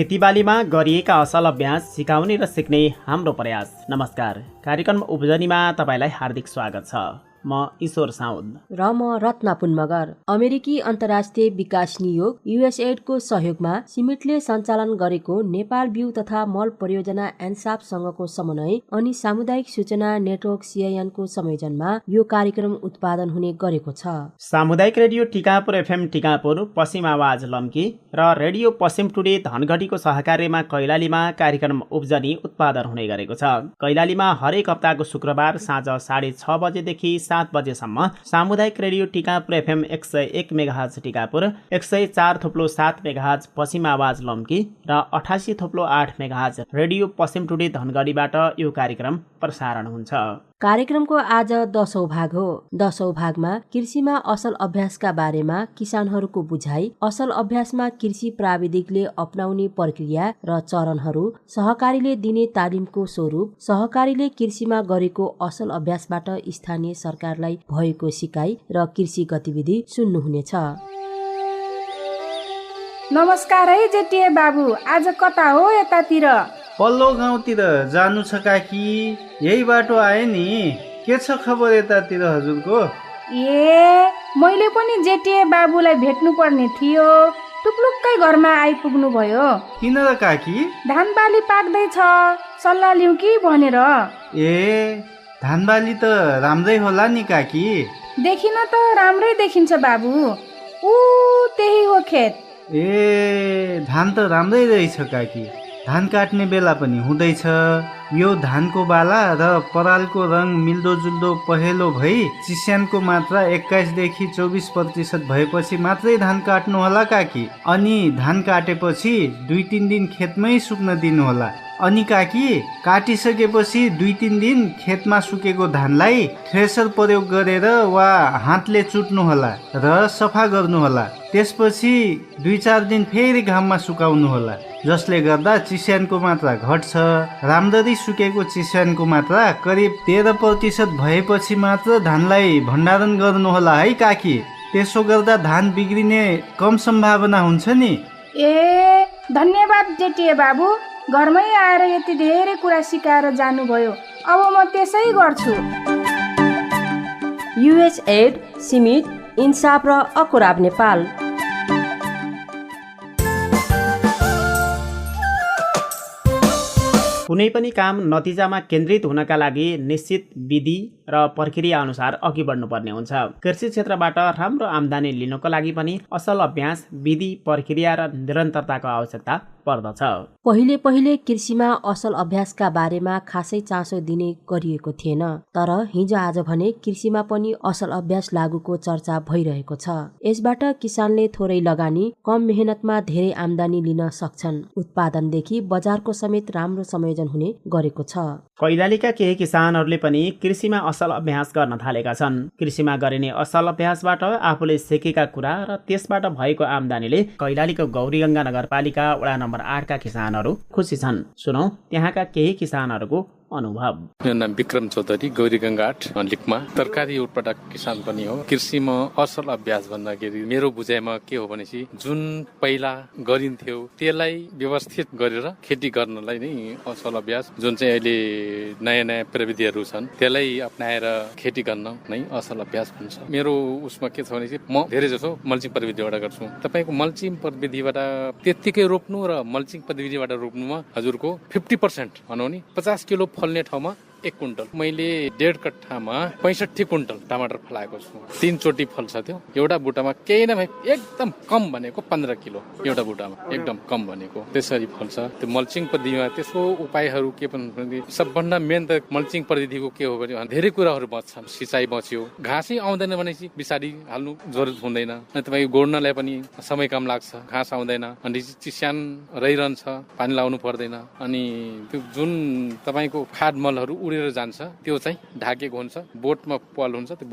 खेतीबालीमा गरिएका असल अभ्यास सिकाउने र सिक्ने हाम्रो प्रयास। नमस्कार, कार्यक्रम उब्जनीमा तपाईँलाई हार्दिक स्वागत छ। म ईश्वर साउद र म रत्ना पुन मगर। अमेरिकी अन्तर्राष्ट्रिय विकास नियोग युएसएड को सहयोगमा सिमिटले सञ्चालन गरेको नेपाल बिउ तथा मल परियोजना एन्सापसँगको समन्वय अनि सामुदायिक सूचना नेटवर्क CIN को संयोजनमा यो कार्यक्रम उत्पादन हुने गरेको छ। सामुदायिक रेडियो टिकापुर FM टिकापुर, पश्चिम आवाज लम्की र रेडियो पश्चिम टुडे धनगढीको सहकार्यमा कैलालीमा कार्यक्रम उब्जनी उत्पादन हुने गरेको छ। कैलालीमा हरेक हप्ताको शुक्रबार साँझ 6:30 बजेदेखि 7 बजेसम्म सामुदायिक radio Tikapur FM 101 megahertz Tikapur, 104.7 megahertz पश्चिम आवाज लम्की र 88.8 मेगाहर्ज रेडियो पश्चिम टुडे धनगढीबाट यो कार्यक्रम प्रसारण हुन्छ। कार्यक्रमको आज 10औं भाग हो। 10औं भागमा कृषिमा असल अभ्यासका बारेमा किसानहरूको बुझाइ, असल अभ्यासमा कृषि प्राविधिकले अपनाउने प्रक्रिया र चरणहरू, सहकारीले दिने तालिमको स्वरूप, सहकारीले कृषिमा गरेको असल अभ्यासबाट स्थानीय सरकारलाई भएको सिकाइ र कृषि गतिविधि सुन्नुहुनेछ। नमस्कार है जेटिए बाबु, आज कता हो यतातिर? पल्लो गाउँतिर जानु छ काकी, यही बाटो आए नि। के छ खबर यतातिर हजुरको? मैले पनि जेटिए बाबुलाई भेट्नु पर्ने थियो, टुक्लुक्कै घरमा आइपुग्नु भयो। किन र काकी? धान बाली पाक्दैछ, सल्लाह लिउँ कि भनेर। धान बाली त राम्रै होला नि काकी। देखिन त राम्रै देखिन्छ बाबु, त्यही हो खेत। धान त राम्रै रहेछ काकी। धान काट्ने बेला पनि हुँदैछ। यो धानको बाला र परालको रङ मिल्दोजुल्दो पहेँलो भई चिस्यानको मात्रा 21 देखि 24% भएपछि मात्रै धान काट्नु होला काकी। अनि धान काटेपछि 2-3 दिन खेतमै सुक्न दिनु होला। अनि काकी, काटिसकेपछि 2-3 दिन खेतमा सुकेको धानलाई थ्रेसर प्रयोग गरेर वा हातले चुट्नु होला र सफा गर्नु होला। त्यसपछि 2-4 दिन फेरि घाममा सुकाउनु होला, जसले गर्दा चिस्यानको मात्रा घट्छ। राम्ररी सुकेको चिस्यानको मात्रा करिब 13% भएपछि मात्र धानलाई भण्डारण गर्नु होला है काकी। त्यसो गर्दा धान बिग्रिने कम सम्भावना हुन्छ नि। धन्यवाद जेटिए बाबु, घरमै आएर यति धेरै कुरा सिकाएर जानुभयो। अब म त्यसै गर्छु। युएसएड, सिमिट, इन्साप र अकोराब नेपाल। कुनै पनि काम नतिजामा केन्द्रित हुनका लागि निश्चित विधि र प्रक्रिया अनुसार अघि बढ्नुपर्ने हुन्छ। कृषि क्षेत्रबाट राम्रो आम्दानी लिनको लागि पनि असल अभ्यास, विधि, प्रक्रिया र निरन्तरताको आवश्यकता पर्दछ। पहिले कृषिमा असल अभ्यासका बारेमा खासै चासो दिने गरिएको थिएन, तर हिजो आज भने कृषिमा पनि असल अभ्यास लागुको चर्चा भइरहेको छ। यसबाट किसानले थोरै लगानी, कम मेहनतमा धेरै आम्दानी लिन सक्छन्। उत्पादनदेखि बजारको समेत राम्रो संयोजन हुने गरेको छ। कैलालीका केही किसानहरूले पनि कृषिमा असल अभ्यास गर्न थालेका छन्। कृषिमा गरिने असल अभ्यासबाट आफूले सिकेका कुरा र त्यसबाट भएको आम्दानीले कैलालीको गौरीगङ्गा नगरपालिका वडा नम्बर 8 का किसानहरू खुसी छन्। सुनौ त्यहाँका केही किसानहरूको अनुभव। मेरो नाम विक्रम चौधरी, गौरीगङ्गा 8 लिकमा तरकारी उत्पादक किसान पनि हो। कृषिमा असल अभ्यास भन्दाखेरि मेरो बुझाइमा के हो भनेपछि जुन पहिला गरिन्थ्यो त्यसलाई व्यवस्थित गरेर खेती गर्नलाई नै असल अभ्यास, जुन चाहिँ अहिले नयाँ प्रविधिहरू छन् त्यसलाई अपनाएर खेती गर्न नै असल अभ्यास हुन्छ। मेरो उसमा के छ भनेपछि म धेरै जसो मल्चिङ प्रविधिबाट गर्छु। तपाईँको मल्चिङ प्रविधिबाट त्यत्तिकै रोप्नु र मल्चिङ प्रविधिबाट रोप्नुमा हजुरको 50% भनौँ नि 50 किलो फल्ने ठाउँमा 1 कुन्टल। मैले 1.5 कट्ठामा 65 कुन्टल टमाटर फलाएको छु। 3 चोटि फल्छ त्यो। एउटा बुटामा केही नभए एकदम कम भनेको 15 किलो एउटा बुटामा, एकदम कम भनेको त्यसरी फल्छ। त्यो मल्चिङ पद्धतिमा त्यसको उपायहरू के पनि, सबभन्दा मेन त मल्चिङ पद्धतिको के हो भने धेरै कुराहरू बच्छन्। सिँचाइ बच्यो, घाँसै आउँदैन भनेपछि बिसारी हाल्नु जरुरत हुँदैन। अनि तपाईँ गोड्नलाई पनि समय कम लाग्छ, घाँस आउँदैन। अनि चिस्यान रहिरहन्छ, पानी लाउनु पर्दैन। अनि त्यो जुन तपाईँको खाद मलहरू उडेर जान्छ त्यो चाहिँ ढाकेको हुन्छ, बोटमा पल हुन्छ, त्यो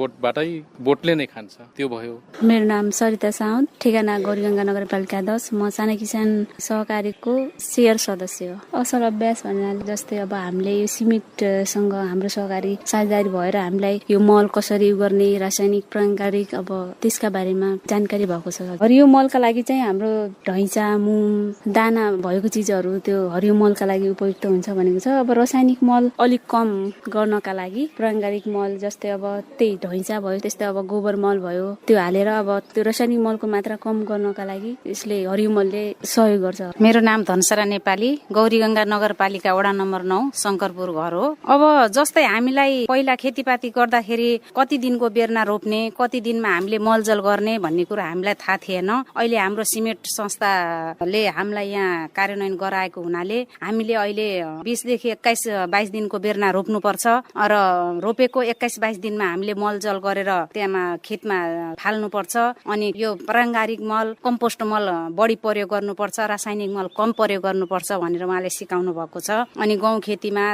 बोटले नै खान्छ, त्यो भयो। मेरो नाम सरिता साउद, ठेगाना गौरीगंगा नगरपालिका 10। म साना किसान सहकारीको शेयर सदस्य हो। असल अभ्यास भन्नाले जस्तै अब हामीले यो सिमेन्टसँग हाम्रो सहकारी साझेदारी भएर हामीलाई यो मल कसरी गर्ने, रासायनिक प्राङ्गारिक अब त्यसका बारेमा जानकारी भएको छ। हरियो मलका लागि चाहिँ हाम्रो ढैँचा, मुङ, दाना भएको चिजहरू त्यो हरियो मलका लागि उपयुक्त हुन्छ भनेको छ। अब रासायनिक मल अलिक कम गर्नका लागि प्राङ्गारिक मल जस्तै अब त्यही ढैँचा भयो, त्यस्तै अब गोबर मल भयो, त्यो हालेर अब त्यो रासायनिक मलको मात्रा कम गर्नका लागि यसले हरियो मलले सहयोग गर्छ। मेरो नाम धनसरा नेपाली, गौरीगंगा नगरपालिका वडा नम्बर 9 शंकरपुर घर हो। अब जस्तै हामीलाई पहिला खेतीपाती गर्दाखेरि कति दिनको बेर्ना रोप्ने, कति दिनमा हामीले मलजल गर्ने भन्ने कुरा हामीलाई थाहा थिएन। अहिले हाम्रो सिमेन्ट संस्थाले हामीलाई यहाँ कार्यान्वयन गराएको हुनाले हामीले अहिले 20 देखि 21-22 दिनको बेर्ना रोप्नुपर्छ र रोपेको 21-22 दिनमा हामीले मलजल गरेर त्यहाँ खेतमा फाल्नुपर्छ। अनि यो प्राङ्गारिक मल, कम्पोस्ट मल बढी प्रयोग गर्नुपर्छ, रासायनिक मल कम प्रयोग गर्नुपर्छ भनेर उहाँले सिकाउनु भएको छ। अनि गहुँ खेतीमा,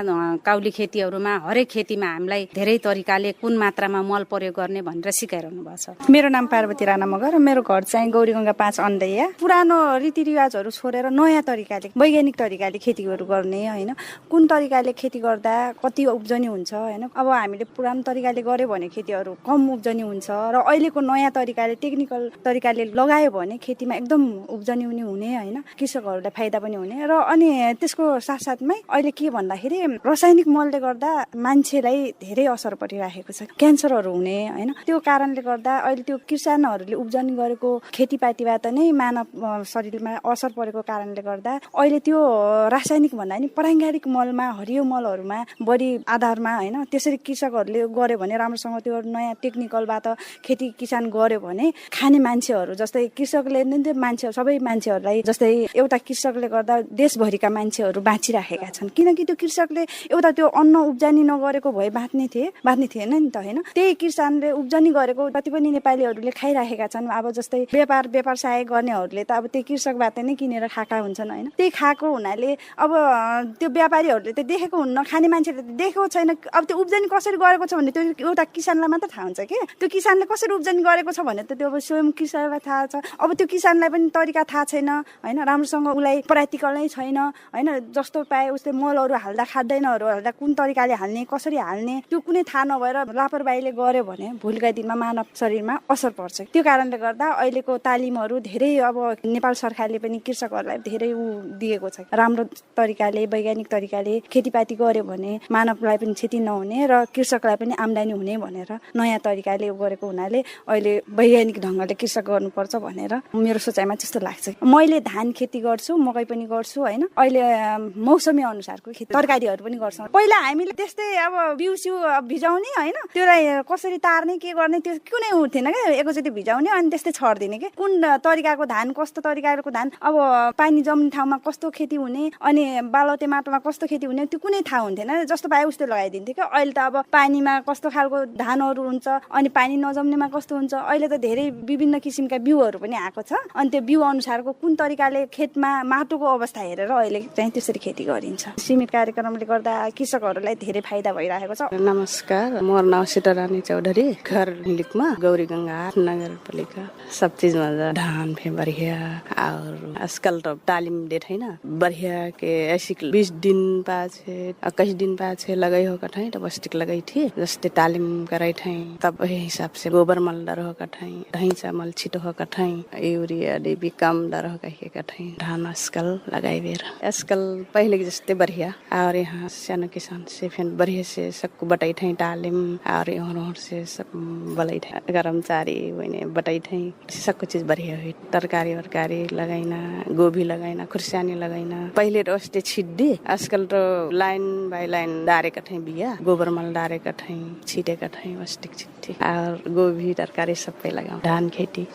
काउली खेतीहरूमा, हरेक खेतीमा हामीलाई धेरै तरिकाले कुन मात्रामा मल प्रयोग गर्ने भनेर सिकाइरहनु भएको छ। मेरो नाम पार्वती राणा मगर, मेरो घर चाहिँ गौरीगंगा 5 अन्दैया। पुरानो रीतिरिवाजहरू छोडेर नयाँ तरिकाले, वैज्ञानिक तरिकाले खेतीहरू गर्ने हैन, कुन तरिकाले खेती गर्दा कति उब्जनी हुन्छ हैन। अब हामीले पुरानो तरिकाले गर्यो भने खेतीहरू कम उब्जनी हुन्छ र अहिलेको नयाँ तरिकाले, टेक्निकल तरिकाले लगायो भने खेतीमा एकदम उब्जनी पनि हुने हैन, कृषकहरूलाई फाइदा पनि हुने। र अनि त्यसको साथसाथमै अहिले के भन्दाखेरि रासायनिक मलले गर्दा मान्छेलाई धेरै असर परिरहेको छ, क्यान्सरहरू हुने हैन। त्यो कारणले गर्दा अहिले त्यो किसानहरूले उब्जनी गरेको खेतीपातीबाट नै मानव शरीरमा असर परेको कारणले गर्दा अहिले त्यो रासायनिक भन्दा नि प्राङ्गारिक मलमा, हरियो मलहरूमा बढी आधारमा हैन, त्यसरी कृषकहरूले गर्यो भने राम्रोसँग त्यो नयाँ टेक्निकलबाट खेती किसान गर्यो भने खाने मान्छेहरू, जस्तै कृषकले नै मान्छे, सबै मान्छेहरूलाई, जस्तै एउटा कृषकले गर्दा देशभरिका मान्छेहरू बाँचिराखेका छन्। किनकि त्यो कृषकले एउटा त्यो अन्न उब्जनी नगरेको भए बाँच्ने थिएन नि त हैन। त्यही किसानले उब्जनी गरेको जति पनि नेपालीहरूले खाइराखेका छन्। अब जस्तै व्यवसाय गर्नेहरूले त अब त्यो कृषकबाट नै किनेर खाएका हुन्छन् हैन। त्यही खाएको हुनाले अब त्यो व्यापारीहरूले त देखेको हुन्न, खाने मान्छेले त देखेको छैन। अब त्यो उब्जनी कसरी गरेको छ भने त्यो एउटा किसानलाई मात्र थाहा हुन्छ के, त्यो किसानले कसरी उब्जनी गरेको छ भने त त्यो स्वयं किसानलाई थाहा छ। अब त्यो किसानलाई पनि तरिका थाहा छैन हैन, राम्रोसँग उसलाई प्र्याक्टिकल नै छैन हैन। जस्तो पाए उसले मलहरू हाल्दा, खाद्यान्नहरू हाल्दा कुन तरिकाले हाल्ने, कसरी हाल्ने, त्यो कुनै थाहा नभएर लापरवाहीले गर्यो भने भोलिका दिनमा मानव शरीरमा असर पर्छ। त्यो कारणले गर्दा अहिलेको तालिमहरू धेरै, अब नेपाल सरकारले पनि कृषकहरूलाई धेरै दिएको छ। राम्रो तरिकाले, वैज्ञानिक तरिकाले खेतीपाती गर्यो भने मानवलाई पनि क्षति नहुने र कृषकलाई पनि आम्दानी हुने भनेर नयाँ तरिकाले गरेको हुनाले अहिले वैज्ञानिक ढङ्गले कृषक गर्नुपर्छ भनेर मेरो सोचाइमा त्यस्तो लाग्छ। मैले धान खेती गर्छु, मकै पनि गर्छु हैन। अहिले मौसमी अनुसारको खेती, तरकारीहरू पनि गर्छौँ। पहिला हामीले त्यस्तै अब बिउसिउ भिजाउने हैन, त्यसलाई कसरी तार्ने, के गर्ने, त्यो कुनै थिएन क्या। एकैचोटि भिजाउने अनि त्यस्तै छर्दिने के, कुन तरिकाको धान, कस्तो तरिकाको धान, अब पानी जम्ने ठाउँमा कस्तो खेती हुने, अनि बालौटे माटोमा कस्तो खेती हुने, त्यो कुनै थाहा हुन्थेन। जस्तो पाए उस्तै लगाइदिन्थ्यो क्या। अहिले त अब पानीमा कस्तो खालको धानहरू हुन्छ, अनि पानी नजम्नेमा कस्तो हुन्छ। अहिले त धेरै विभिन्न किसिमका बिउहरू पनि आएको छ। अनि त्यो बिउ अनुसारको कुन तरिकाले खेतमा माटोको अवस्था हेरेर अहिले चाहिँ त्यसरी खेती गरिन्छ। सीमित कार्यक्रमले गर्दा कृषकहरूलाई धेरै फाइदा भइरहेको छ। नमस्कार, मोर नाम सीतारानी चौधरी, घर लिकमा, गौरीगंगा नगरपालिका। सब चीज में धान भी बढ़िया और आजकल तो तालीम देते है ना बढ़िया के ऐसी 20 दिन पाछे 21 दिन पाछे लगाई हो कठाई तो बस्टिक लगाई थी। जस्ते तालीम कराई थे तब वही हिसाब से गोबर मल डर हो कठाई, ढैंचा मल छिटो हो कठाई, यूरिया डीबी कम डर हो कही कठाई। धान आजकल लगाई बेर आजकल पहले जस्ते बढ़िया। और यहाँ सानो किसान से फिर बढ़िया से सबको बटाई थे तालीम। और यहाँ से सब बलाई थे कर्मचारी वही बटाई थे, सबको चीज बढ़िया हुई। तरकारी वरकारी लगाइना, गोभी लगाइना, खुर्सानी लगाइना। पहले रोस्टे छिट दे, आजकल तो लाइन बाय लाइन डारे कठै बिया, गोबर मल डारे कठै, छिटे कठै, वस्टिक छिटे। और गोभी तरकारी सब पे लगाऊ। धान खेती।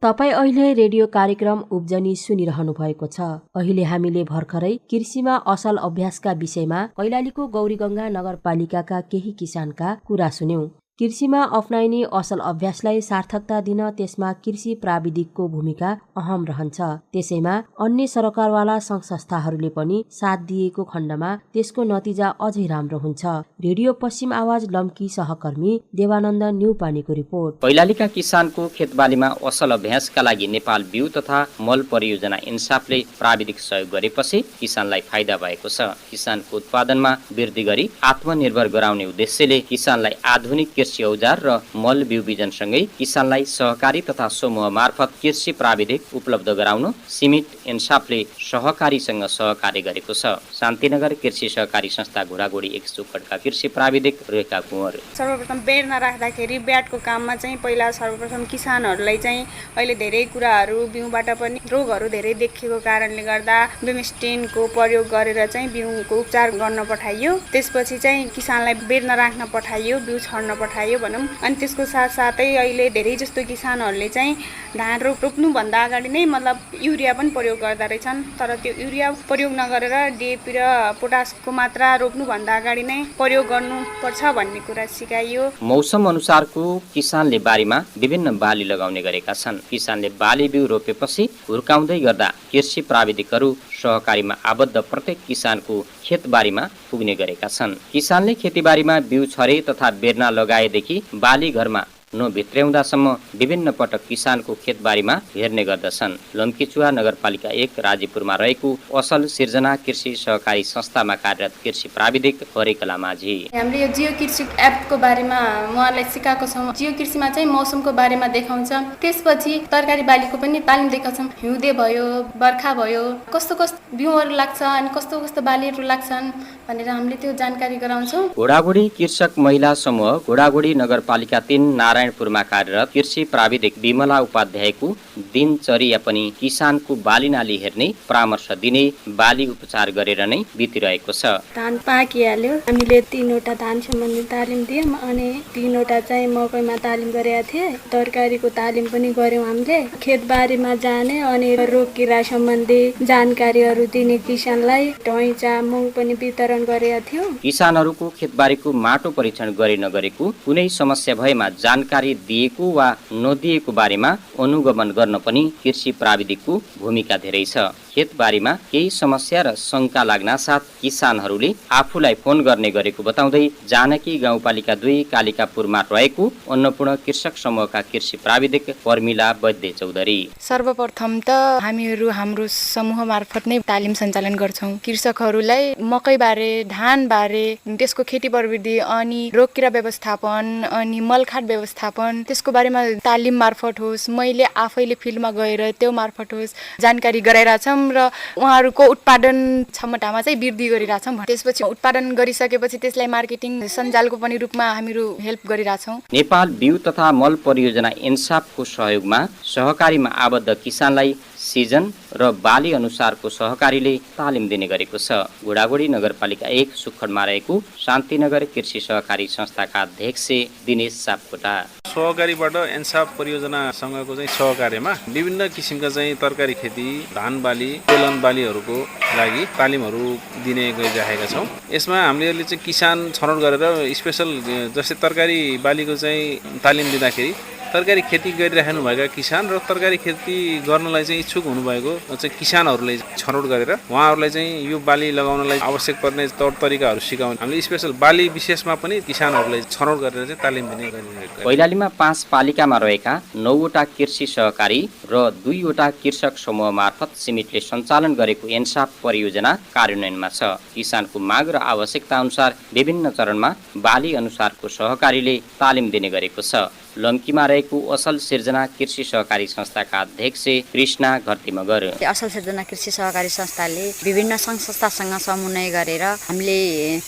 तपाईँ अहिले रेडियो कार्यक्रम उब्जनी सुनिरहनु भएको छ। अहिले हामीले भर्खरै कृषिमा असल अभ्यासका विषयमा कैलालीको गौरीगंगा नगरपालिकाका केही किसानका कुरा सुन्यौं। कृषिमा अप्नाइने असल अभ्यासलाई सार्थकता दिन त्यसमा कृषि प्राविधिकको भूमिका अहम रहन्छ। त्यसैमा अन्य सरकारवाला सङ्घ संस्थाहरूले पनि साथ दिएको खण्डमा त्यसको नतिजा अझै राम्रो हुन्छ। रेडियो पश्चिम आवाज लम्की सहकर्मी देवानन्द न्युपानीको रिपोर्ट। कैलालीका किसानको खेतबालीमा असल अभ्यासका लागि नेपाल बिउ तथा मल परियोजना इन्साफले प्राविधिक सहयोग गरेपछि किसानलाई फाइदा भएको छ। किसानको उत्पादनमा वृद्धि गरी आत्मनिर्भर गराउने उद्देश्यले किसानलाई आधुनिक कृषि औजार र मल बिउ बिजनसँगै किसानलाई सहकारी तथा समूह मार्फत कृषि प्राविधिक उपलब्ध गराउन सिमिट इन्साफले सहकारीसँग सहकार्य गरेको छ। शान्तिनगर कृषि सहकारी संस्था घोडाघोडी 1 सुखडका कृषि प्राविधिक रेखा कुँवर। सर्वप्रथम बेड नराख्दाखेरि ब्याटको काममा चाहिँ पहिला सर्वप्रथम किसानहरूलाई चाहिँ अहिले धेरै कुराहरू बिउबाट पनि रोगहरू धेरै देखिएको कारणले गर्दा बेमिस्टिनको प्रयोग गरेर चाहिँ बिउको उपचार गर्न पठाइयो। त्यसपछि चाहिँ किसानलाई बेड नराख्न पठाइयो, बिउ छर्न पठाइयो भनौँ। अनि त्यसको साथसाथै अहिले धेरै जस्तो किसानहरूले चाहिँ धान रोप्नुभन्दा अगाडि नै मतलब युरिया पनि प्रयोग गर्दा रहेछन्। तर त्यो युरिया प्रयोग नगरेर डिएपी र पोटासको मात्रा रोप्नुभन्दा अगाडि नै प्रयोग गर्नुपर्छ भन्ने कुरा सिकाइयो। मौसम अनुसारको किसानले बारीमा विभिन्न बाली लगाउने गरेका छन्। किसानले बाली बिउ रोपेपछि हुर्काउँदै गर्दा कृषि प्राविधिकहरू सहकारीमा आबद्ध प्रत्येक किसानको खेतबारीमा पुग्ने गरेका छन्। किसानले खेतीबारीमा बिउ छरे तथा बेर्ना लगाएदेखि बाली घरमा नभित्र्याउँदासम्म विभिन्न पटक किसानको खेतबारीमा हेर्ने गर्दछन्। लम्कीचुवा नगरपालिका 1 राजीपुरमा रहेको असल सिर्जना कृषि सहकारी संस्थामा कार्यरत कृषि प्राविधिक हरिकला माझी। हामीले यो जियो कृषि एपको बारेमा उहाँलाई सिकाएको छौँ। जियो कृषिमा चाहिँ मौसमको बारेमा देखाउँछ। त्यसपछि तरकारी बालीको पनि तालिम दिएका छौँ। हिउँदे भयो, बर्खा भयो, कस्तो कस्तो बिउहरू लाग्छ अनि कस्तो कस्तो बालीहरू लाग्छन् भनेर हामीले त्यो जानकारी गराउँछौँ। घोडाघोडी कृषक महिला समूह घोडाघोडी नगरपालिका 3 नारायणपुरमा कार्यरत कृषि प्राविधिक विमला उपाध्यायको दिनचर्या पनि किसानको बाली नाली हेर्ने, परामर्श दिने, बाली उपचार गरेर नै बितिरहेको छ। धान पाकिहाल्यो, हामीले 3वटा धान सम्बन्धी तालिम दियौँ अनि 3वटा चाहिँ मकैमा तालिम गरेका थिए। तरकारीको तालिम पनि गर्यौँ हामीले। खेतबारीमा जाने अनि रोग किरा सम्बन्धी जानकारीहरू दिने किसानलाई ढैँचा मुङ पनि वितरण गरेका थियौँ। किसानहरूको खेतबारीको माटो परीक्षण गरे नगरेको कुनै समस्या भएमा जानकारी दिएको वा नदिएको बारेमा अनुगमन गर्न पनि कृषि प्राविधिकको भूमिका धेरै छ। खेतबारीमा केही समस्या र शङ्का लाग्न साथ किसानहरूले आफूलाई फोन गर्ने गरेको बताउँदै जानकी गाउँपालिका 2 कालिकापुरमा रहेको अन्नपूर्ण कृषक समूहका कृषि प्राविधिक पर्मिला वैद्य चौधरी। सर्वप्रथम त हामीहरू हाम्रो समूह मार्फत नै तालिम सञ्चालन गर्छौँ। कृषकहरूलाई मकैबारे, धानबारे, त्यसको खेती प्रविधि अनि रोगकीरा व्यवस्थापन अनि मलखाद व्यवस्थापन त्यसको बारेमा तालिम मार्फत होस्, मैले आफैले फिल्डमा गएर त्यो मार्फत होस् जानकारी गराइरहेछौँ र उहाँहरूको उत्पादन क्षमतामा चाहिँ वृद्धि गरिरहेछौँ। त्यसपछि उत्पादन गरिसकेपछि त्यसलाई मार्केटिङ सञ्जालको पनि रूपमा हामीहरू हेल्प गरिरहेछौँ। नेपाल बिउ तथा मल परियोजना इन्साफको सहयोगमा सहकारीमा आबद्ध किसानलाई सिजन र बाली अनुसारको सहकारीले तालिम दिने गरेको छ। घोडाघोडी नगरपालिका 1 सुखडमा रहेको शान्तिनगर कृषि सहकारी संस्थाका अध्यक्ष दिनेश सापकोटा। सहकारीबाट इन्साफ परियोजनासँगको चाहिँ सहकार्यमा विभिन्न किसिमका चाहिँ तरकारी खेती, धान बाली, तेलन बालीहरूको लागि तालिमहरू दिने गरिरहेका छौँ। यसमा हामीले चाहिँ किसान छनौट गरेर स्पेशल जस्तै तरकारी बालीको चाहिँ तालिम दिँदाखेरि तरकारी खेती गरिराख्नुभएका किसान र तरकारी खेती गर्नलाई चाहिँ इच्छुक हुनुभएको चाहिँ किसानहरूलाई छनौट गरेर उहाँहरूलाई चाहिँ यो बाली लगाउनलाई आवश्यक पर्ने तौर तरिकाहरू सिकाउने हामीले स्पेशल बाली विशेषमा पनि किसानहरूलाई छनौट गरेर चाहिँ तालिम दिने गरिरहेको। कैलालीमा 5 पालिकामा रहेका 9वटा कृषि सहकारी र 2वटा कृषक समूह मार्फत सिमिटले सञ्चालन गरेको इन्साफ परियोजना कार्यान्वयनमा छ। किसानको माग र आवश्यकता अनुसार विभिन्न चरणमा बाली अनुसारको सहकारीले तालिम दिने गरेको छ। लम्कीमा रहेको असल सिर्जना कृषि सहकारी संस्थाका अध्यक्ष कृष्णा घरती मगर। असल सिर्जना कृषि सहकारी संस्थाले विभिन्न सङ्घ संस्थासँग समन्वय गरेर हामीले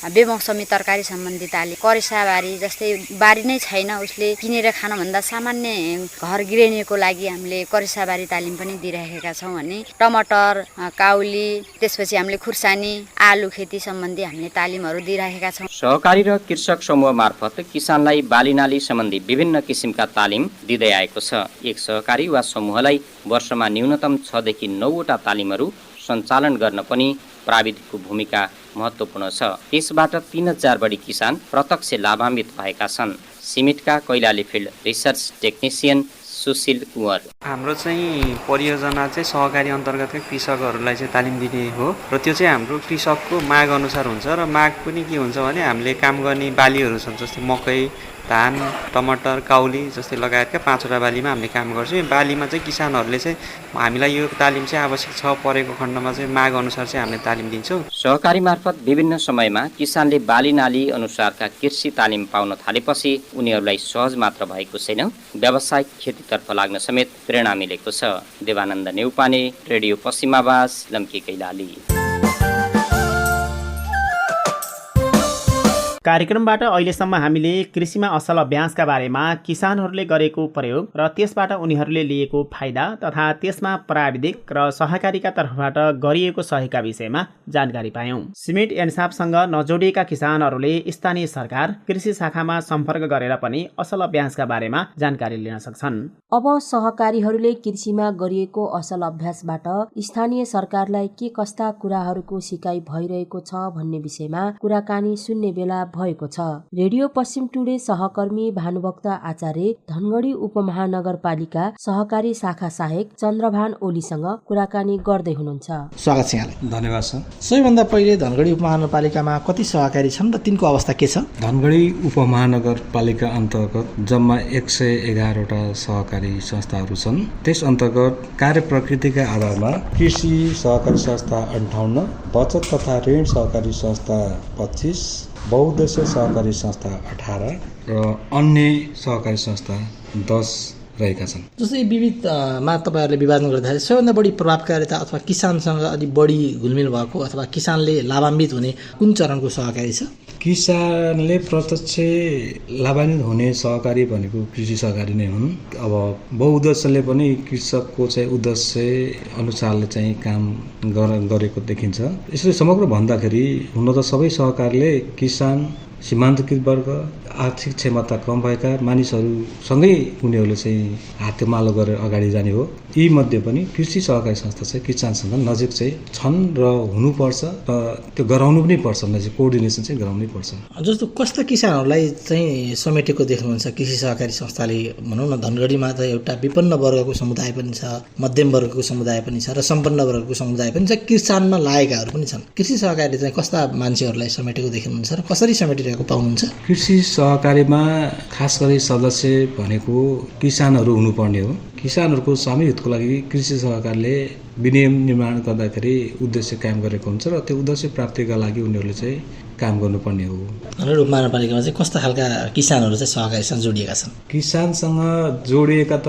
बेमौसमी तरकारी सम्बन्धी तालिम, करेसाबारी जस्तै बारी नै छैन उसले किनेर खानभन्दा सामान्य घर गृहिणीको लागि हामीले करेसाबारी तालिम पनि दिइरहेका छौँ भने टमाटर, काउली, त्यसपछि हामीले खुर्सानी, आलु खेती सम्बन्धी हामीले तालिमहरू दिइरहेका छौँ। सहकारी र कृषक समूह मार्फत किसानलाई बालीनाली सम्बन्धी विभिन्न किसिमका तालिम दिँदै आएको छ। एक सहकारी वा समूहलाई वर्षमा न्यूनतम 6 देखि 9वटा तालिमहरू सञ्चालन गर्न पनि प्राविधिकको भूमिका महत्त्वपूर्ण छ। त्यसबाट 3000 बढी किसान प्रत्यक्ष लाभान्वित भएका छन्। सिमिटका Kailali field research technician Sushil Kunwar. हाम्रो चाहिँ परियोजना चाहिँ सहकारी अन्तर्गतका कृषकहरूलाई चाहिँ तालिम दिने हो र त्यो चाहिँ हाम्रो कृषकको माग अनुसार हुन्छ र माग पनि के हुन्छ भने हामीले काम गर्ने बालीहरू छन् जस्तै मकै, धान, टमाटर, काउली जस्तै लगायतका 5वटा बालीमा हामीले काम गर्छौँ। यो बालीमा चाहिँ किसानहरूले चाहिँ हामीलाई यो तालिम चाहिँ आवश्यक छ परेको खण्डमा चाहिँ माग अनुसार चाहिँ हामीले तालिम दिन्छौँ। सहकारी मार्फत विभिन्न समयमा किसानले बाली नाली अनुसारका कृषि तालिम पाउन थालेपछि उनीहरूलाई सहज मात्र भएको छैन, व्यावसायिक खेतीतर्फ लाग्न समेत प्रेरणा मिलेको छ। देवानन्द नेउपाने, रेडियो पश्चिम आवाज, लम्की कैलाली। कार्यक्रमबाट अहिलेसम्म हामीले कृषिमा असल अभ्यासका बारेमा किसानहरूले गरेको प्रयोग र त्यसबाट उनीहरूले लिएको फाइदा तथा त्यसमा प्राविधिक र सहकारीका तर्फबाट गरिएको सहयोगका विषयमा जानकारी पायौं। सिमेट एन्सापसँग नजोडिएका किसानहरूले स्थानीय सरकार, कृषि शाखामा सम्पर्क गरेर पनि असल अभ्यासका बारेमा जानकारी लिन सक्छन्। अब सहकारीहरूले कृषिमा गरिएको असल अभ्यासबाट स्थानीय सरकारलाई के कस्ता कुराहरूको सिकाइ भइरहेको छ भन्ने विषयमा कुराकानी सुन्ने बेला भएको छ। रेडियो पश्चिम टुडे सहकर्मी भानुभक्त आचार्य धनगढी उपमहानगरपालिका सहकारी शाखा सहायक चन्द्रभान ओलीसँग कुराकानी गर्दै हुनुहुन्छ। स्वागत छ यहाँलाई। धन्यवाद सर। सबैभन्दा पहिले धनगढी उपमहानगरपालिकामा कति सहकारी छन् र तिनको अवस्था के छ? धनगढी उपमहानगरपालिका अन्तर्गत जम्मा 111वटा सहकारी संस्थाहरू छन्। त्यस अन्तर्गत कार्य प्रकृतिका आधारमा कृषि सहकारी संस्था 58, बचत तथा ऋण सहकारी संस्था 25, बहुउद्देश्य सहकारी संस्था 18 र अन्य सहकारी संस्था 10 रहेका छन्। जस्तै विविधमा तपाईँहरूले विभाजन गर्दाखेरि सबैभन्दा बढी प्रभावकारिता अथवा किसानसँग अलिक बढी घुलमिल भएको अथवा किसानले लाभान्वित हुने कुन चरणको सहकारी छ? किसानले प्रत्यक्ष लाभान्वित हुने सहकारी भनेको कृषि सहकारी नै हुन्। अब बहुउद्देश्यले पनि कृषकको चाहिँ उद्देश्य अनुसारले चाहिँ काम गरेको देखिन्छ। यसरी समग्र भन्दाखेरि हुन त सबै सहकारीले किसान, सीमान्तकृत वर्ग, आर्थिक क्षमता कम भएका मानिसहरूसँगै उनीहरूले चाहिँ हातेमालो गरेर अगाडि जाने हो। यी मध्ये पनि कृषि सहकारी संस्था चाहिँ किसानसँग नजिक चाहिँ छन् र हुनुपर्छ र त्यो गराउनु पनि पर्छ, नजिक कोअर्डिनेसन चाहिँ गराउनै पर्छ। जस्तो कस्ता किसानहरूलाई चाहिँ समेटेको देख्नुहुन्छ कृषि सहकारी संस्थाले? भनौँ न, धनगढीमा त एउटा विपन्न वर्गको समुदाय पनि छ, मध्यम वर्गको समुदाय पनि छ र सम्पन्न वर्गको समुदाय पनि छ, किसानमा लागेकाहरू पनि छन्। कृषि सहकारीले चाहिँ कस्ता मान्छेहरूलाई समेटेको देख्नुहुन्छ र कसरी समेटिरहेको पाउनुहुन्छ? कृषि सहकारीमा खास गरी सदस्य भनेको किसानहरू हुनुपर्ने हो। किसानहरूको सामूहिक हितको लागि कृषि सहकारीले विनियम निर्माण गर्दाखेरि उद्देश्य कायम गरेको हुन्छ र त्यो उद्देश्य प्राप्तिका लागि उनीहरूले चाहिँ काम गर्नुपर्ने हो। धनगढी उपमहानगरपालिकामा चाहिँ कस्ता खालका किसानहरू चाहिँ सहकारीसँग जोडिएका छन्? किसानसँग जोडिएका त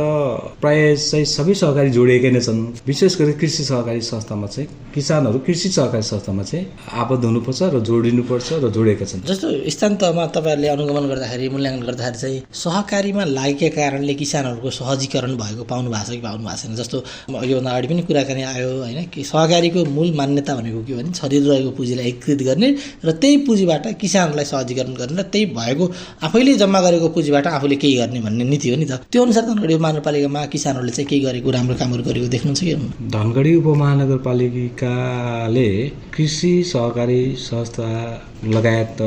प्राय चाहिँ सबै सहकारी जोडिएकै नै छन्। विशेष गरी कृषि सहकारी संस्थामा चाहिँ किसानहरू कृषि सहकारी संस्थामा चाहिँ आबद्ध हुनुपर्छ र जोडिनुपर्छ र जोडिएका छन्। जस्तो स्थान तहमा तपाईँहरूले अनुगमन गर्दाखेरि, मूल्याङ्कन गर्दाखेरि चाहिँ सहकारीमा लागेका कारणले किसानहरूको सहजीकरण भएको पाउनु भएको छ कि पाउनु भएको छैन? जस्तो योभन्दा अगाडि पनि कुराकानी आयो होइन, कि सहकारीको मूल मान्यता भनेको के हो भने छरिएर रहेको पुँजीलाई एकीकृत गर्ने र त्यही पुँजीबाट किसानहरूलाई सहजीकरण गर्ने र त्यही भएको आफैले जम्मा गरेको पुँजीबाट आफूले केही गर्ने भन्ने नीति हो नि त। त्यो अनुसार धनगढी उपमहानगरपालिकामा किसानहरूले चाहिँ केही गरेको, राम्रो कामहरू गरेको देख्नुहुन्छ कि? धनगढी उपमहानगरपालिकाले कृषि सहकारी संस्था लगायत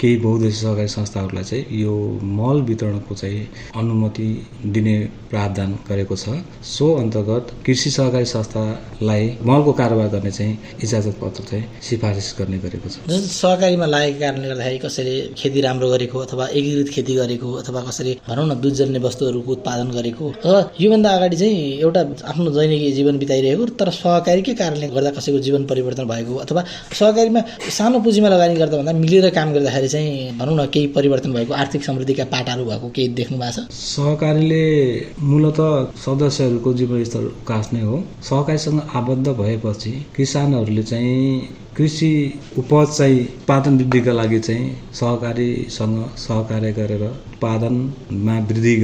केही बहुउद्देश्य सहकारी संस्थाहरूलाई चाहिँ यो मल वितरणको चाहिँ अनुमति दिने प्रावधान गरेको छ। सो अन्तर्गत कृषि सहकारी संस्थालाई मलको कारोबार गर्ने चाहिँ इजाजत पत्र चाहिँ सिफारिस गर्ने गरेको छ। जस्तो सहकारीमा लागेको कारणले गर्दाखेरि कसैले खेती राम्रो गरेको अथवा एकीकृत खेती गरेको अथवा कसैले भनौँ न दुधजन्य वस्तुहरूको उत्पादन गरेको अथवा योभन्दा अगाडि चाहिँ एउटा आफ्नो दैनिक जीवन बिताइरहेको तर सहकारीकै कारणले गर्दा कसैको जीवन परिवर्तन भएको अथवा सहकारीमा सानो पुँजीमा लगानी गर्दा भन्दा मिलेर काम गर्दाखेरि चाहिँ भनौँ न केही परिवर्तन भएको, आर्थिक समृद्धिका पाटाहरू भएको केही देख्नु भएको छ? सहकारीले मूलत सदस्यहरूको जीवनस्तर उकास्ने हो। सहकारीसँग आबद्ध भएपछि किसानहरूले चाहिँ कृषि उपज चाहिँ उत्पादन वृद्धिका लागि चाहिँ सहकारीसँग सहकार्य गरेर उत्पादनमा वृद्धि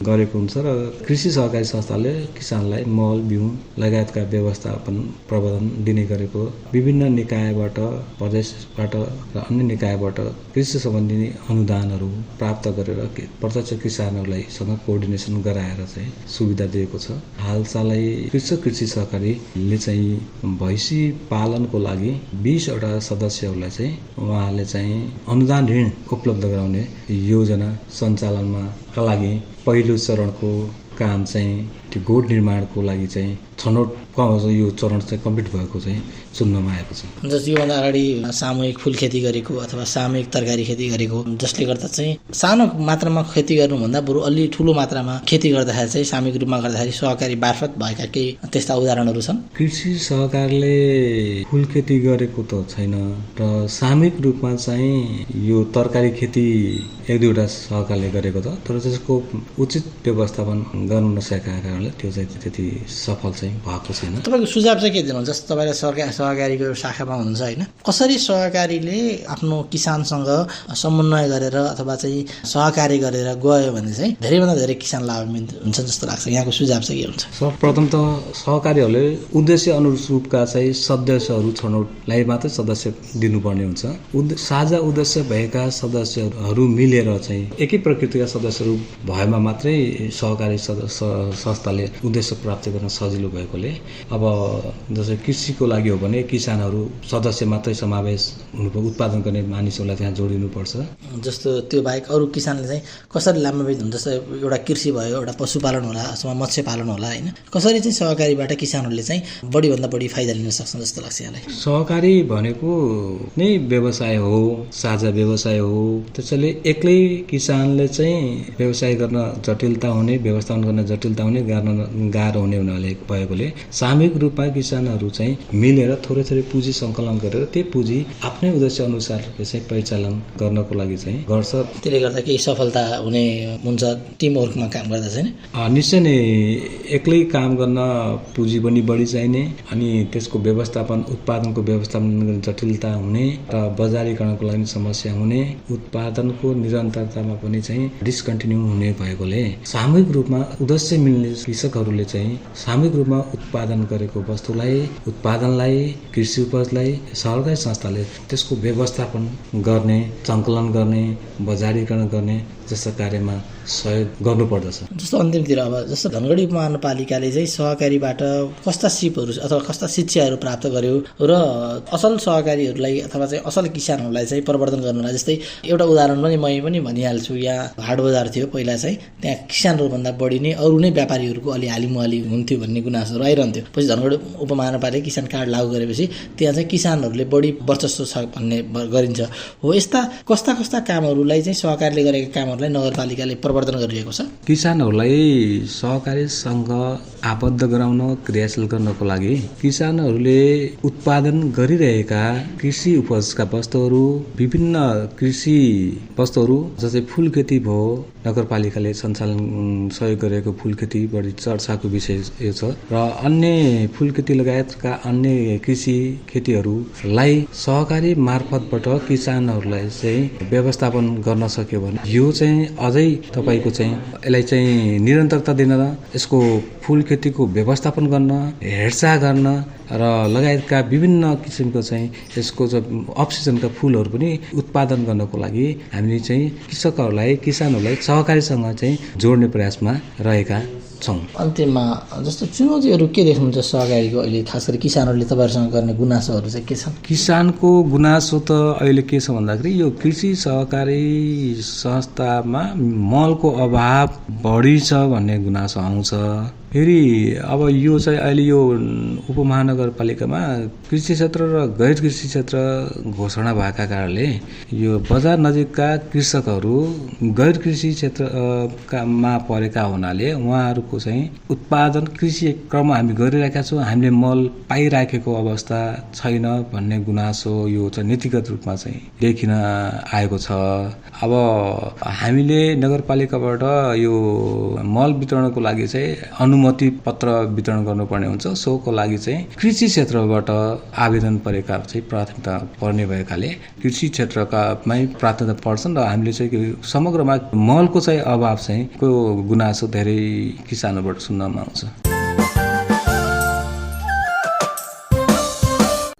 गरेको हुन्छ र कृषि सहकारी संस्थाले किसानलाई मल, बिउ लगायतका व्यवस्थापन प्रबन्धन दिने गरेको विभिन्न निकायबाट, प्रदेशबाट र अन्य निकायबाट कृषि सम्बन्धी अनुदानहरू प्राप्त गरेर प्रत्यक्ष किसानहरूलाई सँग कोअर्डिनेसन गराएर चाहिँ सुविधा दिएको छ। हालसालै कृषि सहकारीले चाहिँ भैँसी पालनको लागि 20वटा सदस्यहरूलाई चाहिँ उहाँले चाहिँ अनुदान ऋण उपलब्ध गराउने योजना सञ्चालनमा का लागि पहिलो चरणको काम चाहिँ त्यो गोठ निर्माणको लागि चाहिँ छनौट यो चरण चाहिँ कम्प्लिट भएको चाहिँ सुन्नमा आएको छ। जस्तो योभन्दा अगाडि सामूहिक फुल खेती गरेको अथवा सामूहिक तरकारी खेती गरेको, जसले गर्दा चाहिँ सानो मात्रामा खेती गर्नुभन्दा बरु अलि ठुलो मात्रामा खेती गर्दाखेरि चाहिँ सामूहिक रूपमा गर्दाखेरि सहकारी मार्फत भएका केही त्यस्ता उदाहरणहरू छन्। कृषि सहकारले फुल खेती गरेको त छैन र सामूहिक रूपमा चाहिँ यो तरकारी खेती एक दुईवटा सहकारले गरेको त, तर त्यसको उचित व्यवस्थापन गर्न नसकेका कारणले त्यो चाहिँ त्यति सफल चाहिँ भएको छैन। तपाईँको सुझाव चाहिँ के दिनुहुन्छ? जस्तो तपाईँले सहकारीको शाखामा हुनुहुन्छ होइन, कसरी सहकारीले आफ्नो किसानसँग समन्वय गरेर अथवा चाहिँ सहकारी गरेर गयो भने चाहिँ धेरैभन्दा धेरै किसान लाभान्वित हुन्छ जस्तो लाग्छ? यहाँको सुझाव चाहिँ के हुन्छ? सर्वप्रथम त सहकारीहरूले उद्देश्य अनुरूपका चाहिँ सदस्यहरू छनौटलाई मात्रै सदस्य दिनुपर्ने हुन्छ। साझा उद्देश्य भएका सदस्यहरू मिलेर चाहिँ एकै प्रकृतिका सदस्यहरू भएमा मात्रै सहकारी संस्थाले उद्देश्य प्राप्त गर्न सजिलो भएकोले अब जस्तै कृषिको लागि हो भने किसानहरू सदस्य मात्रै समावेश हुनुपर्छ, उत्पादन गर्ने मानिसहरूलाई त्यहाँ जोडिनुपर्छ। जस्तो त्यो बाहेक अरू किसानले चाहिँ कसरी लाभान्वित हुन्छ? जस्तो एउटा कृषि भयो, एउटा पशुपालन होला अथवा मत्स्य पालन होला होइन, कसरी चाहिँ सहकारीबाट किसानहरूले चाहिँ बढीभन्दा बढी फाइदा लिन सक्छन् जस्तो लाग्छ यहाँलाई? सहकारी भनेको नै व्यवसाय हो, साझा व्यवसाय हो। त्यसैले एक्लै किसानले चाहिँ व्यवसाय गर्न जटिलता हुने, व्यवस्थापन गर्न जटिलता हुने, गाह्रो हुने हुनाले भएकोले सामूहिक रूपमा किसानहरू चाहिँ मिलेर थोरै थोरै पुँजी सङ्कलन गरेर त्यो पुँजी आफ्नै उद्देश्य अनुसार चाहिँ परिचालन गर्नको लागि चाहिँ गर्छ। त्यसले गर्दा केही सफलता हुने हुन्छ टिमवर्कमा काम गर्दा चाहिँ? निश्चय नै एक्लै काम गर्न पुँजी पनि बढी चाहिने, अनि त्यसको व्यवस्थापन उत्पादनको व्यवस्थापन गर्ने जटिलता हुने र बजारीकरणको लागि समस्या हुने, उत्पादनको निरन्तरतामा पनि चाहिँ डिस्कन्टिन्यू हुने भएकोले सामूहिक रूपमा उद्देश्य मिल्ने कृषकहरूले चाहिँ सामूहिक रूपमा उत्पादन गरेको वस्तुलाई, उत्पादनलाई, कृषि उपजलाई सहकारी संस्थाले त्यसको व्यवस्थापन गर्ने, सङ्कलन गर्ने, बजारीकरण गर्ने जस्ता कार्यमा सहयोग गर्नुपर्दछ। जस्तो अन्तिमतिर अब जस्तो धनगढी उपमहानगरपालिकाले चाहिँ सहकारीबाट कस्ता सिपहरू अथवा कस्ता शिक्षाहरू प्राप्त गर्यो र असल सहकारीहरूलाई अथवा चाहिँ असल किसानहरूलाई चाहिँ प्रवर्धन गर्नुलाई? जस्तै एउटा उदाहरण पनि पनि भनिहाल्छु, यहाँ हाट बजार थियो पहिला चाहिँ, त्यहाँ किसानहरूभन्दा बढी नै अरू नै व्यापारीहरूको अलि हालिमुहाली हुन्थ्यो भन्ने गुनासोहरू आइरहन्थ्यो। पछि धनगढी उपमहानगरपालिका किसान कार्ड लागू गरेपछि त्यहाँ चाहिँ किसानहरूले बढी वर्चस्व छ भन्ने गरिन्छ। हो, यस्ता कस्ता कस्ता कामहरूलाई चाहिँ सहकारीले गरेका कामहरूलाई नगरपालिकाले प्रवर्धन गरिरहेको छ? किसानहरूलाई सहकारीसँग आबद्ध गराउन, क्रियाशील गर्नको लागि किसानहरूले उत्पादन गरिरहेका कृषि उपजका वस्तुहरू, विभिन्न कृषि वस्तुहरू जस्तै फुल खेती भयो, नगरपालिकाले सञ्चालन सहयोग गरेको फुल खेती बढी चर्चाको विषय यो छ, र अन्य फुल खेती लगायतका अन्य कृषि खेतीहरूलाई सहकारी मार्फतबाट किसानहरूलाई चाहिँ व्यवस्थापन गर्न सक्यो भने यो चाहिँ अझै तपाईँको चाहिँ यसलाई चाहिँ निरन्तरता दिन, यसको फुल खेतीको व्यवस्थापन गर्न, हेरचाह गर्न र लगायतका विभिन्न किसिमको चाहिँ यसको अफ सिजनका फुलहरू पनि उत्पादन गर्नको लागि हामीले चाहिँ किसानहरूलाई सहकारीसँग चाहिँ जोड्ने प्रयासमा रहेका छौँ। अन्तिममा जस्तो चुनौतीहरू के देख्नुहुन्छ सहकारीको अहिले, खास गरी किसानहरूले तपाईँहरूसँग गर्ने गुनासोहरू चाहिँ के छन्? किसानको गुनासो त अहिले के छ भन्दाखेरि यो कृषि सहकारी संस्थामा मलको अभाव बढी छ भन्ने गुनासो आउँछ। फेरि अब यो चाहिँ अहिले यो उपमहानगरपालिकामा कृषि क्षेत्र र गैर कृषि क्षेत्र घोषणा भएका कारणले यो बजार नजिकका कृषकहरू गैर कृषि क्षेत्रमा परेका हुनाले उहाँहरूको चाहिँ उत्पादन कृषि क्रम हामी गरिरहेका छौँ, हामीले मल पाइराखेको अवस्था छैन भन्ने गुनासो यो चाहिँ नीतिगत रूपमा चाहिँ देखिन आएको छ। अब हामीले नगरपालिकाबाट यो मल वितरणको लागि चाहिँ अनुमति पत्र वितरण गर्नुपर्ने हुन्छ। सोको लागि चाहिँ कृषि क्षेत्रबाट आवेदन परेका चाहिँ प्राथमिकता पर्ने भएकाले कृषि क्षेत्रकामै प्राथमिकता पर्छन् र हामीले चाहिँ समग्रमा मलको चाहिँ अभाव चाहिँ को गुनासो धेरै किसानहरूबाट सुन्नमा आउँछ।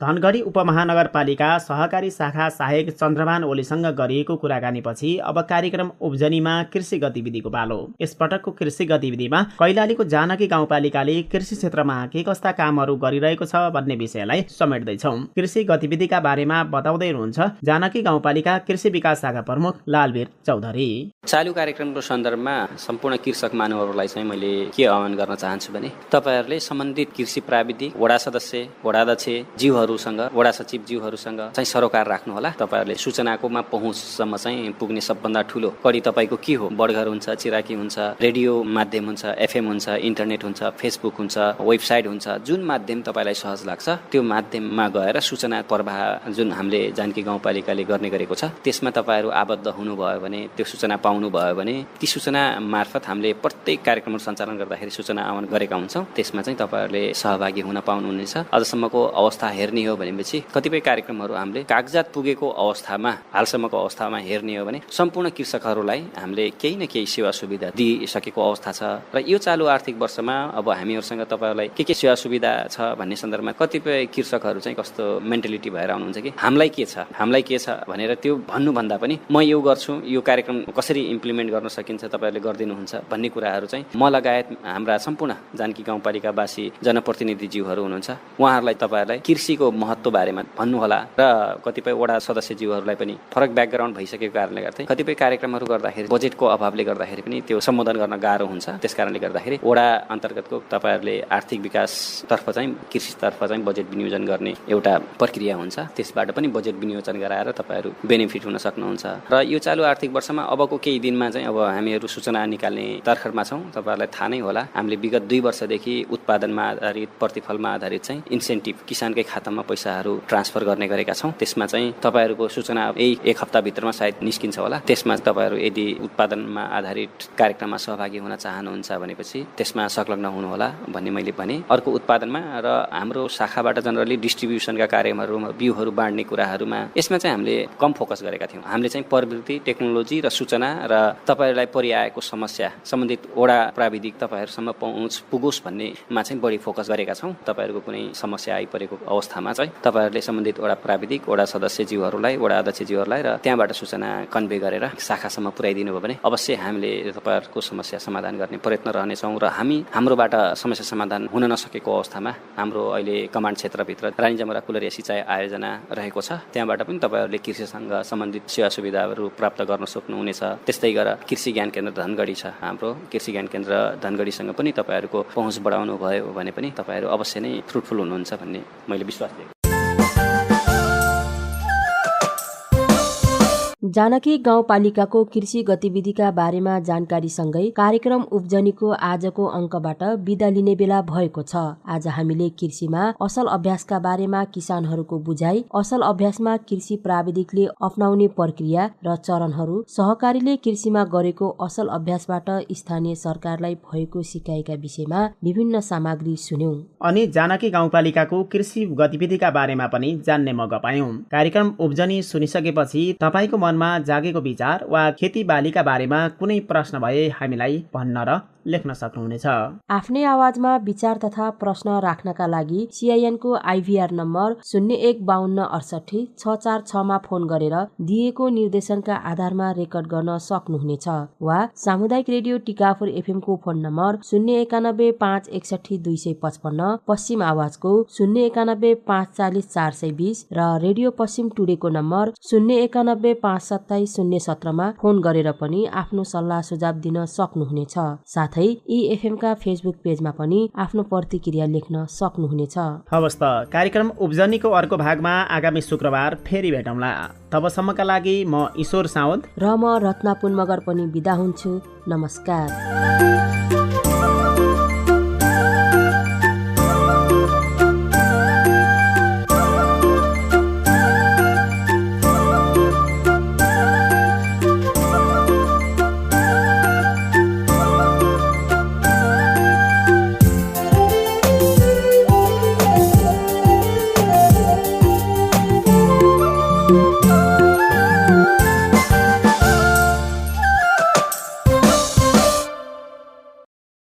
धनगढी उपमहानगरपालिका सहकारी शाखा सहायक चन्द्रमान ओलीसँग गरिएको कुराकानीपछि अब कार्यक्रम उब्जनीमा कृषि गतिविधिको पालो। यसपटकको कृषि गतिविधिमा कैलालीको जानकी गाउँपालिकाले कृषि क्षेत्रमा के कस्ता कामहरू गरिरहेको छ भन्ने विषयलाई समेट्दैछौँ। कृषि गतिविधिका बारेमा बताउँदै हुनुहुन्छ जानकी गाउँपालिका कृषि विकास शाखा प्रमुख लालवीर चौधरी। चालु कार्यक्रमको सन्दर्भमा सम्पूर्ण कृषक महानुभावहरूलाई चाहिँ मैले के आह्वान गर्न चाहन्छु भने तपाईहरूले सम्बन्धित कृषि प्राविधिक वडा सदस्य वडाध्यक्ष जीवहरूसँग वडा सचिव जीवहरूसँग चाहिँ सरोकार राख्नुहोला। तपाईहरूले सूचनाकोमा पहुँचसम्म चाहिँ पुग्ने सबभन्दा ठुलो कडी तपाईँको के हो? बडघर हुन्छ, चिराकी हुन्छ, रेडियो माध्यम हुन्छ, एफएम हुन्छ, इन्टरनेट हुन्छ, फेसबुक हुन्छ, वेबसाइट हुन्छ। जुन माध्यम तपाईँलाई सहज लाग्छ त्यो माध्यममा गएर सूचना प्रवाह जुन हामीले जानकी गाउँपालिकाले गर्ने गरेको छ त्यसमा तपाईँहरू आबद्ध हुनुभयो भने, त्यो सूचना पाउनुभयो भने ती सूचना मार्फत हामीले प्रत्येक कार्यक्रम सञ्चालन गर्दाखेरि सूचना आह्वान गरेका हुन्छौँ। त्यसमा चाहिँ तपाईँहरूले सहभागी हुन पाउनुहुनेछ। अझसम्मको अवस्था हेर्ने हो भनेपछि कतिपय कार्यक्रमहरू हामीले कागजात पुगेको अवस्थामा हालसम्मको अवस्थामा हेर्ने हो भने सम्पूर्ण कृषकहरूलाई हामीले केही न केही सेवा सुविधा दिइसकेको अवस्था छ। र यो चालु आर्थिक वर्षमा अब हामीहरूसँग तपाईँहरूलाई के सेवा सुविधा छ भन्ने सन्दर्भमा कतिपय कृषकहरू चाहिँ कस्तो मेन्टालिटी भएर आउनुहुन्छ कि हामीलाई के छ भनेर त्यो भन्नुभन्दा पनि म यो गर्छु, यो कार्यक्रम कसरी इम्प्लिमेन्ट गर्न सकिन्छ तपाईँहरूले गरिदिनुहुन्छ भन्ने कुराहरू चाहिँ म लगायत हाम्रा सम्पूर्ण जानकी गाउँपालिकावासी जनप्रतिनिधिज्यूहरू हुनुहुन्छ उहाँहरूलाई तपाईँहरूलाई कृषिको महत्त्व बारेमा भन्नुहोला। र कतिपय वडा सदस्यज्यूहरूलाई पनि फरक ब्याकग्राउन्ड भइसकेको कारणले गर्दा कतिपय कार्यक्रमहरू गर्दाखेरि बजेटको अभावले गर्दाखेरि पनि त्यो सम्बोधन गर्न गाह्रो हुन्छ। त्यसकारणले गर्दाखेरि वडा अन्तर्गतको तपाईँहरूले आर्थिक विकासतर्फ चाहिँ कृषितर्फ चाहिँ बजेट विनियोजन गर्ने एउटा प्रक्रिया हुन्छ। त्यसबाट पनि बजेट विनियोजन गराएर तपाईँहरू बेनिफिट हुन सक्नुहुन्छ। र यो चालु आर्थिक वर्षमा अबको केही दिनमा चाहिँ अब हामीहरू सूचना निकाल्ने तर्खरमा छौँ। तपाईँहरूलाई थाहा नै होला हामीले विगत 2 वर्षदेखि उत्पादनमा आधारित प्रतिफलमा आधारित चाहिँ इन्सेन्टिभ किसानकै खातामा पैसाहरू ट्रान्सफर गर्ने गरेका छौँ। त्यसमा चाहिँ तपाईँहरूको सूचना यही 1 हप्ताभित्रमा सायद निस्किन्छ होला। त्यसमा तपाईँहरू यदि उत्पादनमा आधारित कार्यक्रममा सहभागी हुन चाहनुहुन्छ भनेपछि त्यसमा संलग्न हुनुहोला भन्ने मैले भने। अर्को उत्पादनमा र हाम्रो शाखाबाट जनरली डिस्ट्रिब्युसनका कार्यक्रमहरूमा बिउहरू बाँड्ने कुराहरूमा यसमा चाहिँ हामीले कम फोकस गरेका थियौँ। हामीले चाहिँ प्रवृत्ति टेक्नोलोजी र सूचना र तपाईँहरूलाई परिआएको समस्या सम्बन्धित वडा प्राविधिक तपाईँहरूसम्म पहुँच पुगोस् भन्नेमा चाहिँ बढी फोकस गरेका छौँ। तपाईँहरूको कुनै समस्या आइपरेको अवस्थामा चाहिँ तपाईँहरूले सम्बन्धित वडा प्राविधिक वडा सदस्यज्यूहरूलाई वडा अध्यक्षज्यूहरूलाई र त्यहाँबाट सूचना कन्भे गरेर शाखासम्म पुर्याइदिनु भयो भने अवश्य हामीले तपाईँहरूको समस्या समाधान गर्ने प्रयत्न रहनेछौँ। र हाम्रोबाट समस्या समाधान हुन नसकेको अवस्थामा हाम्रो अहिले कमान्ड क्षेत्रभित्र रानी जमरा कुलरिया सिँचाइ आयोजना रहेको छ। त्यहाँबाट पनि तपाईँहरूले कृषिसँग सम्बन्धित सेवा सुविधाहरू प्राप्त गर्न सक्नुहुनेछ। त्यस्तै गरेर कृषि ज्ञान केन्द्र धनगढी छ। हाम्रो कृषि ज्ञान केन्द्र धनगढीसँग पनि तपाईँहरूको पहुँच बढाउनु भयो भने पनि तपाईँहरू अवश्य नै फ्रुटफुल हुनुहुन्छ भन्ने मैले विश्वास दिएको। जानकी गाउँपालिकाको कृषि गतिविधिका बारेमा जानकारीसँगै कार्यक्रम उब्जनीको आजको अङ्कबाट बिदा लिने बेला भएको छ। आज हामीले कृषिमा असल अभ्यासका बारेमा किसानहरूको बुझाइ, असल अभ्यासमा कृषि प्राविधिकले अपनाउने प्रक्रिया र चरणहरू, सहकारीले कृषिमा गरेको असल अभ्यासबाट स्थानीय सरकारलाई भएको सिकाइका विषयमा विभिन्न सामग्री सुन्यौं। अनि जानकी गाउँपालिकाको कृषि गतिविधिका बारेमा पनि जान्ने मौका पायौं। कार्यक्रम उब्जनी सुनिसकेपछि तपाईको मनमा जागेको विचार वा खेतीबालीका बारेमा कुनै प्रश्न भए हामीलाई भन्न र लेख्न सक्नुहुनेछ। आफ्नै आवाजमा विचार तथा प्रश्न राख्नका लागि CIN को IVR नम्बर 015268 646 मा फोन गरेर दिएको निर्देशनका आधारमा रेकर्ड गर्न सक्नुहुनेछ वा सामुदायिक रेडियो टिकापुर FM को फोन नम्बर 091 561 255, पश्चिम आवाजको 091 540 420 र रेडियो पश्चिम टुडेको नम्बर 091 527 017 मा फोन गरेर पनि आफ्नो सल्लाह सुझाव दिन सक्नुहुनेछ। साथै EFM का फेसबुक पेजमा पनि आफ्नो प्रतिक्रिया लेख्न सक्नुहुनेछ। हवस् त कार्यक्रम उब्जनीको अर्को भागमा आगामी शुक्रबार फेरि भेटौँला। तबसम्मका लागि म ईश्वर साउद र म रत्ना पुन मगर पनि बिदा हुन्छु। नमस्कार।